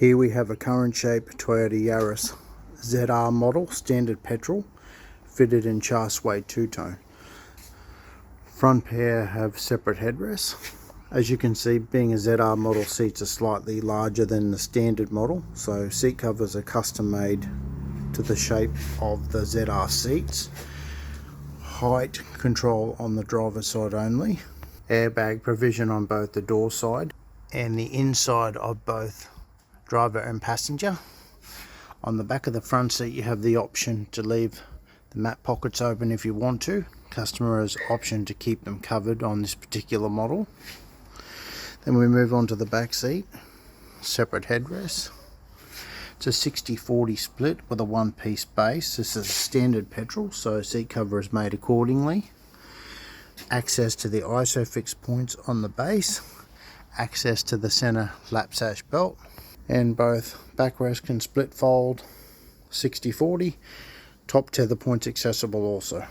Here we have a current shape Toyota Yaris ZR model, standard petrol, fitted in Char Suede two-tone. Front pair have separate headrests. As you can see, being a ZR model, seats are slightly larger than the standard model, so seat covers are custom made to the shape of the ZR seats. Height control on the driver's side only. Airbag provision on both the door side and the inside of both driver and passenger. On the back of the front seat you have the option to leave the mat pockets open if you want to. Customer has option to keep them covered on this particular model. Then we move on to the back seat. Separate headrests. It's a 60-40 split with a one-piece base. This is a standard petrol, so seat cover is made accordingly. Access to the ISOFIX points on the base. Access to the center lap sash belt. And both backrests can split fold 60-40. Top tether points accessible also.